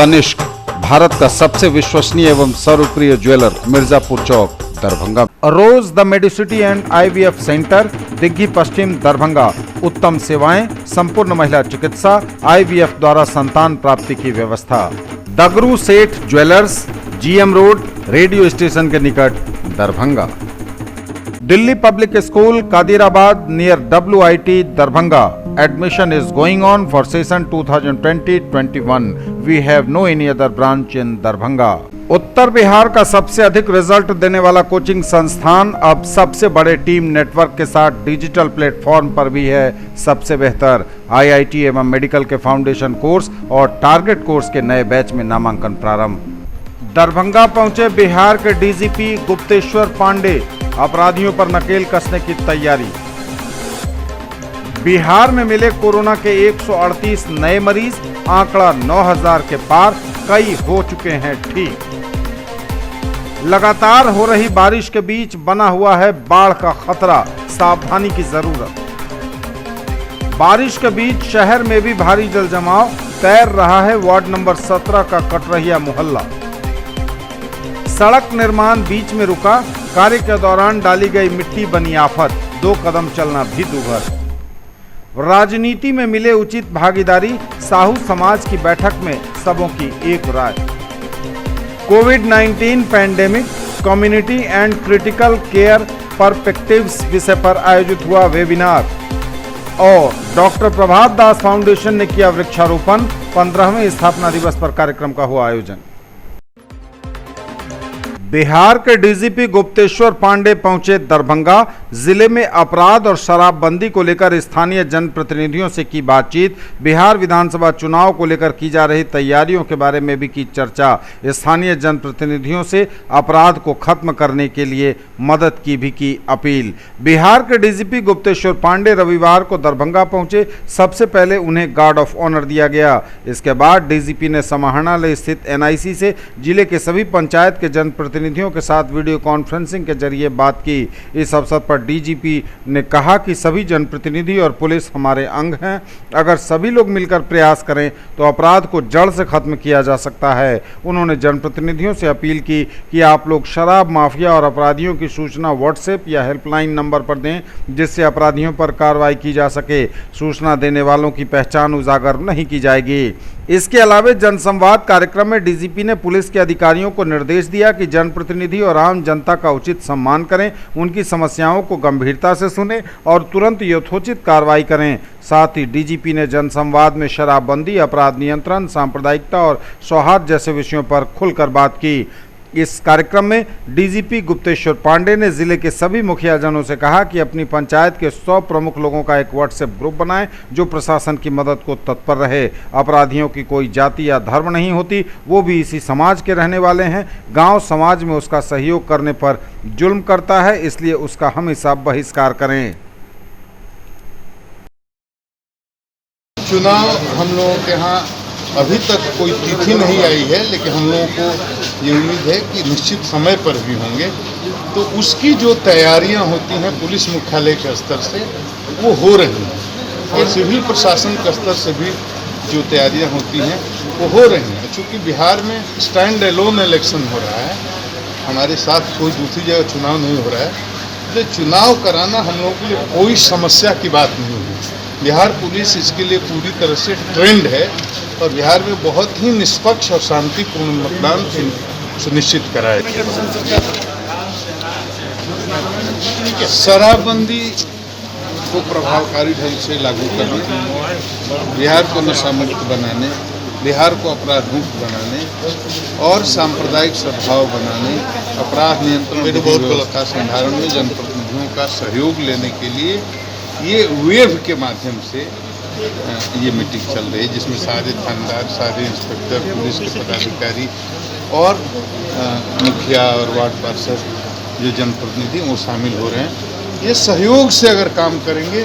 तनिष्क, भारत का सबसे विश्वसनीय एवं सर्वप्रिय jeweller, Mirzapur Chowk, Darbhanga. Rose the Medicity and IVF centre, Digghi Pashchim, Darbhanga. उत्तम सेवाएं, संपूर्ण महिला चिकित्सा, IVF द्वारा संतान प्राप्ति की व्यवस्था। Dagru Seth jewellers, GM road, radio station के निकट, Darbhanga. Delhi public school, Kadirabad, near WIT, Darbhanga. Admission is going on for session 2020-21. We have no any other branch in Darbhanga. उत्तर बिहार का सबसे अधिक रिजल्ट देने वाला कोचिंग संस्थान अब सबसे बड़े टीम नेटवर्क के साथ डिजिटल प्लेटफॉर्म पर भी है सबसे बेहतर। IIT एवं मेडिकल के फाउंडेशन कोर्स और टारगेट कोर्स के नए बैच में नामांकन प्रारंभ। दरभंगा पहुंचे बिहार के DGP गुप्तेश्वर पांडे, अपराधियों पर नकेल कसने की तैयारी। बिहार में मिले कोरोना के 138 नए मरीज, आंकड़ा 9000 के पार, कई हो चुके हैं ठीक। लगातार हो रही बारिश के बीच बना हुआ है बाढ़ का खतरा, सावधानी की जरूरत। बारिश के बीच शहर में भी भारी जल जमाव, तैर रहा है वार्ड नंबर 17 का कटरहिया मोहल्ला। सड़क निर्माण बीच में रुका, कार्य के दौरान डाली गई मिट्टी बनी आफत, 2 कदम चलना भी दूभर। राजनीति में मिले उचित भागीदारी, साहू समाज की बैठक में सबों की एक राय। कोविड-19 pandemic, community and critical care perspectives विषय पर आयोजित हुआ वेबिनार। और डॉक्टर प्रभात दास फाउंडेशन ने किया वृक्षारोपण, 15वें स्थापना दिवस पर कार्यक्रम का हुआ आयोजन। बिहार के DGP गुप्तेश्वर पांडे पहुंचे दरभंगा। जिले में अपराध और शराबबंदी को लेकर स्थानीय जनप्रतिनिधियों से की बातचीत। बिहार विधानसभा चुनाव को लेकर की जा रही तैयारियों के बारे में भी की चर्चा। स्थानीय जनप्रतिनिधियों से अपराध को खत्म करने के लिए मदद की भी की अपील। बिहार के DGP गुप्तेश्वर पांडे रविवार को दरभंगा पहुंचे। सबसे पहले उन्हें गार्ड ऑफ ऑनर दिया गया। इसके बाद DGP ने समाहरणालय स्थित NIC से जिले के सभी पंचायत के जनप्रतिनिधियों के साथ वीडियो कॉन्फ्रेंसिंग के जरिए बात की। इस अवसर पर DGP ने कहा कि सभी जनप्रतिनिधि और पुलिस हमारे अंग हैं। अगर सभी लोग मिलकर प्रयास करें तो अपराध को जड़ से खत्म किया जा सकता है। उन्होंने जनप्रतिनिधियों से अपील की कि आप लोग शराब माफिया और अपराधियों की सूचना WhatsApp या हेल्पलाइन नंबर पर दें, जिससे अपराधियों पर कार्रवाई की जा सके। सूचना देने वालों की पहचान उजागर नहीं की जाएगी। इसके अलावा जनसंवाद कार्यक्रम में DGP ने पुलिस के अधिकारियों को निर्देश दिया कि जनप्रतिनिधि और आम जनता का उचित सम्मान करें, उनकी समस्याओं को गंभीरता से सुनें और तुरंत यथोचित कार्रवाई करें। साथ ही DGP ने जनसंवाद में शराबबंदी, अपराध नियंत्रण, सांप्रदायिकता और सौहार्द जैसे विषयों पर खुलकर बात की। इस कार्यक्रम में DGP गुप्तेश्वर पांडे ने जिले के सभी मुखियाजनों से कहा कि अपनी पंचायत के 100 प्रमुख लोगों का एक WhatsApp ग्रुप बनाएं जो प्रशासन की मदद को तत्पर रहे। अपराधियों की कोई जाति या धर्म नहीं होती, वो भी इसी समाज के रहने वाले हैं। गांव समाज में उसका सहयोग करने पर जुल्म करता है, इसलिए उसका हमेशा बहिष्कार करें। चुनाव हम लोगों के यहाँ अभी तक कोई तिथि नहीं आई है, लेकिन हम लोगों को ये उम्मीद है कि निश्चित समय पर भी होंगे। तो उसकी जो तैयारियां होती हैं पुलिस मुख्यालय के स्तर से, वो हो रही हैं और सिविल प्रशासन के स्तर से भी जो तैयारियां होती हैं वो हो रही हैं। चूँकि बिहार में स्टैंड एलोन इलेक्शन हो रहा है, हमारे साथ कोई दूसरी जगह चुनाव नहीं हो रहा है, तो चुनाव कराना हम लोगों के लिए कोई समस्या की बात नहीं है। बिहार पुलिस इसके लिए पूरी तरह से ट्रेंड है और बिहार में बहुत ही निष्पक्ष और शांतिपूर्ण मतदान सुनिश्चित कराया। शराबबंदी को प्रभावकारी ढंग से लागू करने, बिहार को नशा मुक्त बनाने, बिहार को अपराध मुक्त बनाने और सांप्रदायिक सद्भाव बनाने, अपराध नियंत्रण व्यवस्था संधारण में जनप्रतिनिधियों का सहयोग लेने के लिए ये वेव के माध्यम से ये मीटिंग चल रही है, जिसमें सारे थानेदार, सारे इंस्पेक्टर, पुलिस के पदाधिकारी और मुखिया और वार्ड पार्षद जो जनप्रतिनिधि वो शामिल हो रहे हैं। ये सहयोग से अगर काम करेंगे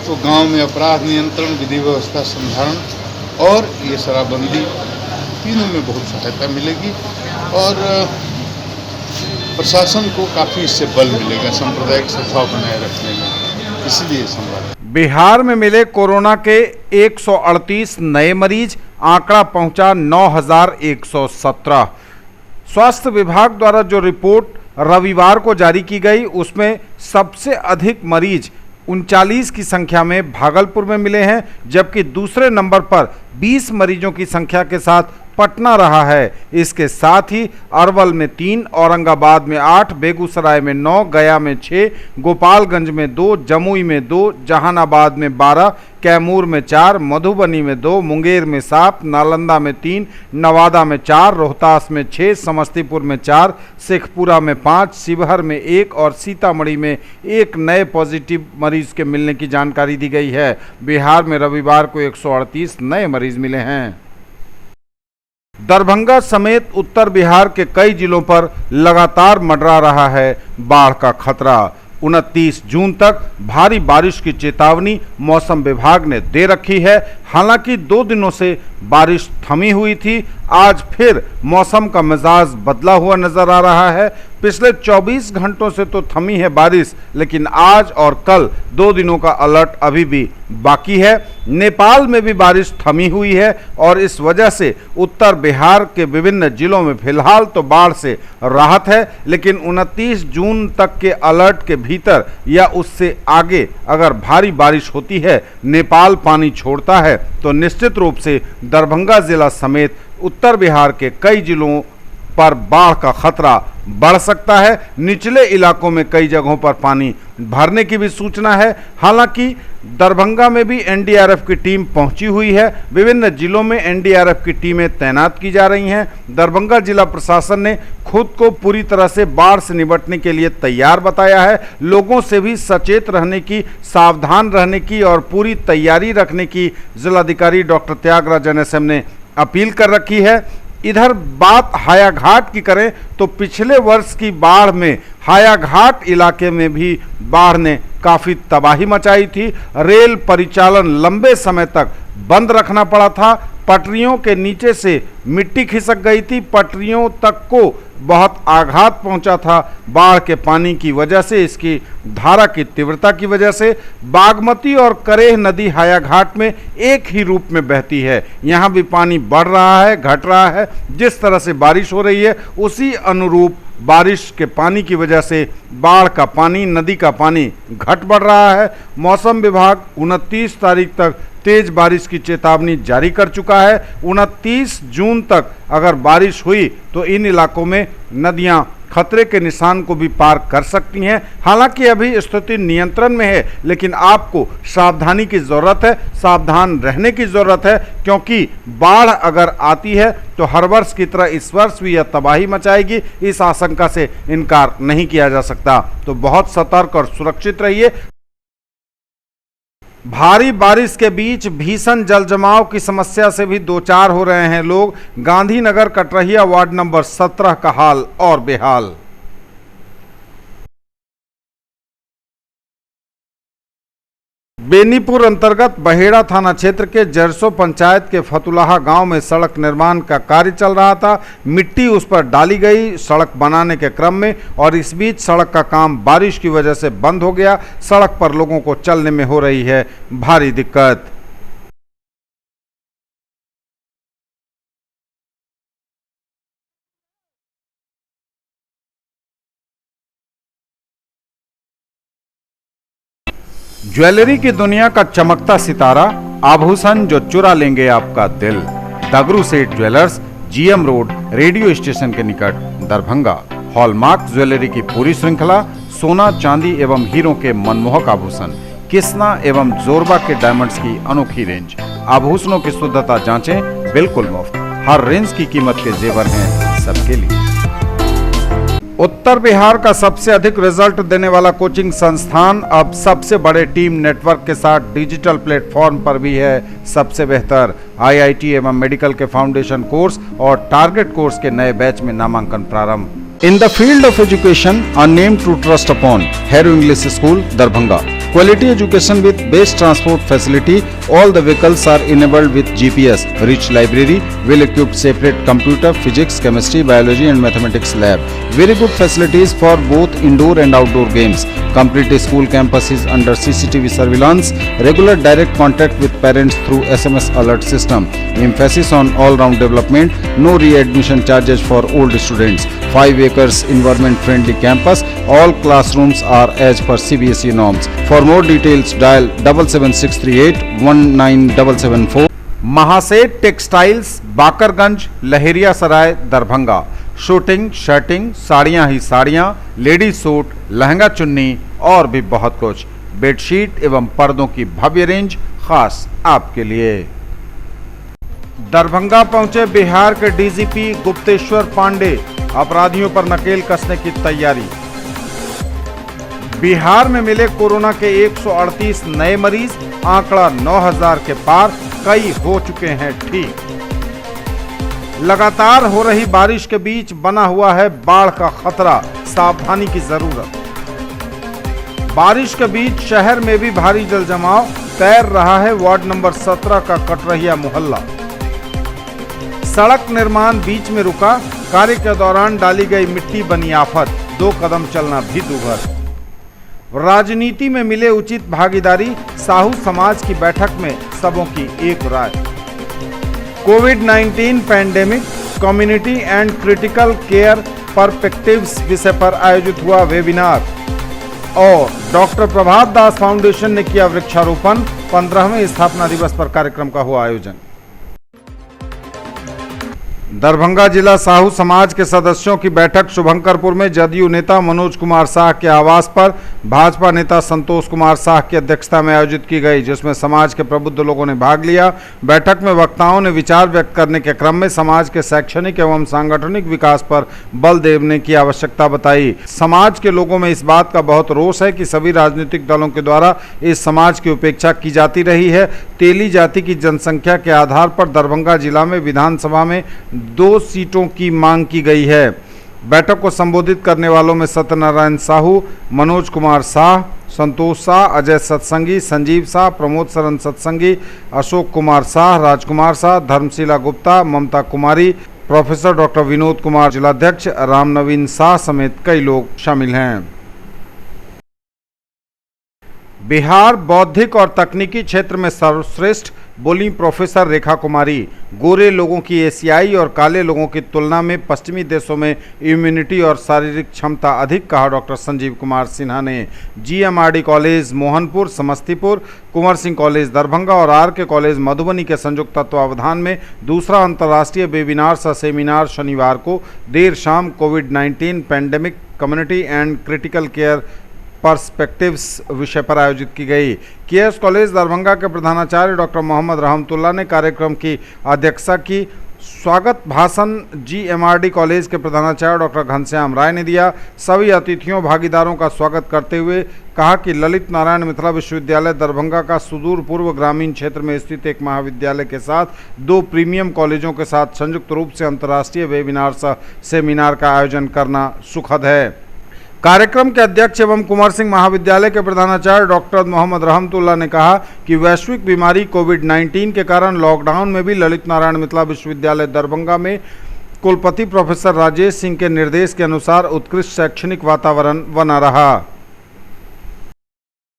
तो गांव में अपराध नियंत्रण, विधि व्यवस्था संधारण और ये शराबबंदी तीनों में बहुत सहायता मिलेगी और प्रशासन को काफ़ी इससे बल मिलेगा सांप्रदायिक सद्भाव बनाए रखने में। इसलिए संवाद। बिहार में मिले कोरोना के 138 नए मरीज, आंकड़ा पहुंचा 9,117। स्वास्थ्य विभाग द्वारा जो रिपोर्ट रविवार को जारी की गई उसमें सबसे अधिक मरीज 39 की संख्या में भागलपुर में मिले हैं, जबकि दूसरे नंबर पर 20 मरीजों की संख्या के साथ पटना रहा है। इसके साथ ही अरवल में 3, औरंगाबाद में 8, बेगूसराय में 9, गया में 6, गोपालगंज में 2, जमुई में 2, जहानाबाद में 12, कैमूर में 4, मधुबनी में 2, मुंगेर में 7, नालंदा में 3, नवादा में 4, रोहतास में 6, समस्तीपुर में 4, शेखपुरा में 5, शिवहर में 1 और सीतामढ़ी में 1 नए पॉजिटिव मरीज के मिलने की जानकारी दी गई है। बिहार में रविवार को 138 नए मरीज मिले हैं। दरभंगा समेत उत्तर बिहार के कई जिलों पर लगातार मंडरा रहा है बाढ़ का खतरा। 29 जून तक भारी बारिश की चेतावनी मौसम विभाग ने दे रखी है। हालांकि 2 दिनों से बारिश थमी हुई थी, आज फिर मौसम का मिजाज बदला हुआ नजर आ रहा है। पिछले 24 घंटों से तो थमी है बारिश, लेकिन आज और कल 2 दिनों का अलर्ट अभी भी बाकी है। नेपाल में भी बारिश थमी हुई है और इस वजह से उत्तर बिहार के विभिन्न जिलों में फिलहाल तो बाढ़ से राहत है, लेकिन 29 जून तक के अलर्ट के भीतर या उससे आगे अगर भारी बारिश होती है, नेपाल पानी छोड़ता है, तो निश्चित रूप से दरभंगा जिला समेत उत्तर बिहार के कई जिलों पर बाढ़ का खतरा बढ़ सकता है। निचले इलाकों में कई जगहों पर पानी भरने की भी सूचना है। हालांकि दरभंगा में भी एनडीआरएफ की टीम पहुंची हुई है। विभिन्न जिलों में एनडीआरएफ की टीमें तैनात की जा रही हैं। दरभंगा जिला प्रशासन ने खुद को पूरी तरह से बाढ़ से निपटने के लिए तैयार बताया है। लोगों से भी सचेत रहने की, सावधान रहने की और पूरी तैयारी रखने की जिलाधिकारी डॉक्टर त्यागराज NSM ने अपील कर रखी है। इधर बात हायाघाट की करें तो पिछले वर्ष की बाढ़ में हायाघाट इलाके में भी बाढ़ ने काफ़ी तबाही मचाई थी। रेल परिचालन लंबे समय तक बंद रखना पड़ा था। पटरियों के नीचे से मिट्टी खिसक गई थी। पटरियों तक को बहुत आघात पहुंचा था बाढ़ के पानी की वजह से, इसकी धारा की तीव्रता की वजह से। बागमती और करेह नदी हायाघाट में एक ही रूप में बहती है। यहाँ भी पानी बढ़ रहा है, घट रहा है। जिस तरह से बारिश हो रही है उसी अनुरूप बारिश के पानी की वजह से बाढ़ का पानी, नदी का पानी घट बढ़ रहा है। मौसम विभाग 29 तारीख तक तेज बारिश की चेतावनी जारी कर चुका है। 29 जून तक अगर बारिश हुई तो इन इलाकों में नदियां खतरे के निशान को भी पार कर सकती हैं। हालांकि अभी स्थिति नियंत्रण में है, लेकिन आपको सावधानी की ज़रूरत है, सावधान रहने की ज़रूरत है, क्योंकि बाढ़ अगर आती है तो हर वर्ष की तरह इस वर्ष भी यह तबाही मचाएगी। इस आशंका से इनकार नहीं किया जा सकता। तो बहुत सतर्क और सुरक्षित रहिए। भारी बारिश के बीच भीषण जलजमाव की समस्या से भी दो चार हो रहे हैं लोग। गांधीनगर कटरहिया वार्ड नंबर 17 का हाल और बेहाल। बेनीपुर अंतर्गत बहेड़ा थाना क्षेत्र के जरसो पंचायत के फतुलाहा गांव में सड़क निर्माण का कार्य चल रहा था। मिट्टी उस पर डाली गई सड़क बनाने के क्रम में, और इस बीच सड़क का काम बारिश की वजह से बंद हो गया। सड़क पर लोगों को चलने में हो रही है भारी दिक्कत। ज्वेलरी की दुनिया का चमकता सितारा, आभूषण जो चुरा लेंगे आपका दिल। दगरू Seth jewellers, GM road, radio station के निकट, दरभंगा। हॉलमार्क ज्वेलरी की पूरी श्रृंखला, सोना, चांदी एवं हीरों के मनमोहक आभूषण, किस्ना एवं जोरबा के डायमंड्स की अनोखी रेंज। आभूषणों की शुद्धता जांचें, बिल्कुल मुफ्त। हर रेंज की कीमत के जेवर हैं सबके लिए। उत्तर बिहार का सबसे अधिक रिजल्ट देने वाला कोचिंग संस्थान अब सबसे बड़े टीम नेटवर्क के साथ डिजिटल प्लेटफॉर्म पर भी है सबसे बेहतर। IIT एवं मेडिकल के फाउंडेशन कोर्स और टारगेट कोर्स के नए बैच में नामांकन प्रारंभ। In the field of education, a name to trust upon, Hero English School, Darbhanga. Quality education with best transport facility. All the vehicles are enabled with GPS. Rich library, well-equipped separate computer, physics, chemistry, biology and mathematics lab. Very good facilities for both indoor and outdoor games. Complete school campus is under CCTV surveillance. Regular direct contact with parents through SMS alert system. Emphasis on all-round development. No re-admission charges for old students. 5 acres environment-friendly campus. All classrooms are as per CBSE norms. For more details, dial 77638 19774. Mahaseth textiles, Bakarganj, Laheria Sarai, Darbhanga. Shooting, shirting, साड़ियाँ ही साड़ियाँ, ladies suit, lehenga चुन्नी और भी बहुत कुछ। Bedsheet एवं पर्दों की भव्य रेंज खास आपके लिए। दरभंगा पहुंचे बिहार के डीजीपी गुप्तेश्वर पांडे, अपराधियों पर नकेल कसने की तैयारी। बिहार में मिले कोरोना के 138 नए मरीज, आंकड़ा 9000 के पार, कई हो चुके हैं ठीक। लगातार हो रही बारिश के बीच बना हुआ है बाढ़ का खतरा, सावधानी की जरूरत। बारिश के बीच शहर में भी भारी जल जमाव, तैर रहा है वार्ड नंबर 17 का कटरहिया मोहल्ला। सड़क निर्माण बीच में रुका, कार्य के दौरान डाली गई मिट्टी बनी आफत, 2 कदम चलना भी दूभर। राजनीति में मिले उचित भागीदारी, साहू समाज की बैठक में सबों की एक राय। कोविड-19 pandemic, community and critical care perspectives विषय पर आयोजित हुआ वेबिनार। और डॉक्टर प्रभात दास फाउंडेशन ने किया वृक्षारोपण, 15वें स्थापना दिवस पर कार्यक्रम का हुआ आयोजन। दरभंगा जिला साहू समाज के सदस्यों की बैठक शुभंकरपुर में जदयू नेता मनोज कुमार साह के आवास पर भाजपा नेता संतोष कुमार साह की अध्यक्षता में आयोजित की गई, जिसमें समाज के प्रबुद्ध लोगों ने भाग लिया। बैठक में वक्ताओं ने विचार व्यक्त करने के क्रम में समाज के शैक्षणिक एवं सांगठनिक विकास पर बल देने की आवश्यकता बताई। समाज के लोगों में इस बात का बहुत रोष है कि सभी राजनीतिक दलों के द्वारा इस समाज की उपेक्षा की जाती रही है। तेली जाति की जनसंख्या के आधार पर दरभंगा जिला में विधानसभा में 2 सीटों की मांग की गई है। बैठक को संबोधित करने वालों में सत्यनारायण साहू, मनोज कुमार साह, संतोष शाह, अजय सत्संगी, संजीव शाह, प्रमोद शरण सत्संगी, अशोक कुमार शाह, राजकुमार शाह, धर्मशिला गुप्ता, ममता कुमारी, प्रोफेसर डॉक्टर विनोद कुमार, जिलाध्यक्ष राम नवीन शाह समेत कई लोग शामिल हैं। बिहार बौद्धिक और तकनीकी क्षेत्र में सर्वश्रेष्ठ, बोली प्रोफेसर रेखा कुमारी। गोरे लोगों की एशियाई और काले लोगों की तुलना में पश्चिमी देशों में इम्यूनिटी और शारीरिक क्षमता अधिक, कहा डॉक्टर संजीव कुमार सिन्हा ने। GMRD college Mohanpur Samastipur, Kunwar Singh college Darbhanga और RK कॉलेज मधुबनी के संयुक्त तत्वावधान में दूसरा अंतर्राष्ट्रीय वेबिनार सह सेमिनार शनिवार को देर शाम कोविड-19 pandemic, community and critical care perspectives विषय पर आयोजित की गई। KS कॉलेज दरभंगा के प्रधानाचार्य डॉक्टर मोहम्मद रहमतुल्लाह ने कार्यक्रम की अध्यक्षता की। स्वागत भाषण GMRD कॉलेज के प्रधानाचार्य डॉक्टर घनश्याम राय ने दिया। सभी अतिथियों भागीदारों का स्वागत करते हुए कहा कि ललित नारायण मिथिला विश्वविद्यालय दरभंगा का सुदूर पूर्व ग्रामीण क्षेत्र में स्थित एक महाविद्यालय के साथ 2 प्रीमियम कॉलेजों के साथ संयुक्त रूप से अंतर्राष्ट्रीय वेबिनार सह सेमिनार का आयोजन करना सुखद है। कार्यक्रम के अध्यक्ष एवं कुंवर सिंह महाविद्यालय के प्रधानाचार्य डॉक्टर मोहम्मद रहमतुल्लाह ने कहा कि वैश्विक बीमारी कोविड-19 के कारण लॉकडाउन में भी ललित नारायण मिथिला विश्वविद्यालय दरभंगा में कुलपति प्रोफेसर राजेश सिंह के निर्देश के अनुसार उत्कृष्ट शैक्षणिक वातावरण बना रहा।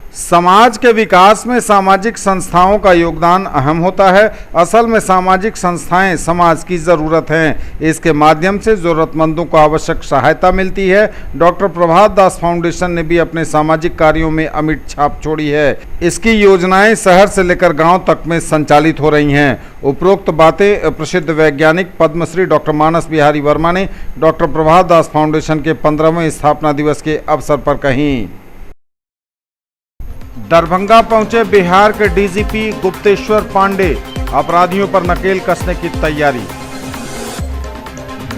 समाज के विकास में सामाजिक संस्थाओं का योगदान अहम होता है। असल में सामाजिक संस्थाएं समाज की ज़रूरत हैं। इसके माध्यम से ज़रूरतमंदों को आवश्यक सहायता मिलती है। डॉक्टर प्रभात दास फाउंडेशन ने भी अपने सामाजिक कार्यों में अमिट छाप छोड़ी है। इसकी योजनाएं शहर से लेकर गांव तक में संचालित हो रही हैं। उपरोक्त बातें प्रसिद्ध वैज्ञानिक पद्मश्री डॉक्टर मानस बिहारी वर्मा ने डॉक्टर प्रभात दास फाउंडेशन के 15वें स्थापना दिवस के अवसर पर कहीं। दरभंगा पहुंचे बिहार के डीजीपी गुप्तेश्वर पांडे, अपराधियों पर नकेल कसने की तैयारी।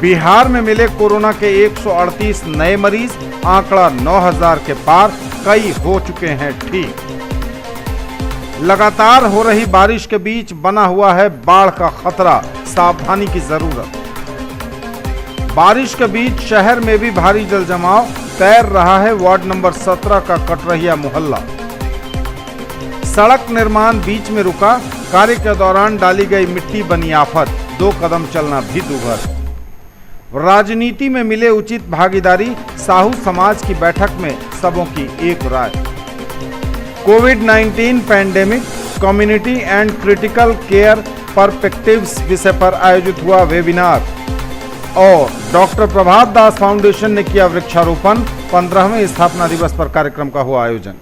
बिहार में मिले कोरोना के 138 नए मरीज, आंकड़ा 9000 के पार, कई हो चुके हैं ठीक। लगातार हो रही बारिश के बीच बना हुआ है बाढ़ का खतरा, सावधानी की जरूरत। बारिश के बीच शहर में भी भारी जल जमाव, तैर रहा है वार्ड नंबर 17 का कटरहिया मोहल्ला। सड़क निर्माण बीच में रुका, कार्य के दौरान डाली गई मिट्टी बनी आफत, 2 कदम चलना भी दूभर। राजनीति में मिले उचित भागीदारी, साहू समाज की बैठक में सबों की एक राय। कोविड-19 pandemic, community and critical care perspectives विषय पर आयोजित हुआ वेबिनार। और डॉक्टर प्रभात दास फाउंडेशन ने किया वृक्षारोपण, 15वें स्थापना दिवस पर कार्यक्रम का हुआ आयोजन।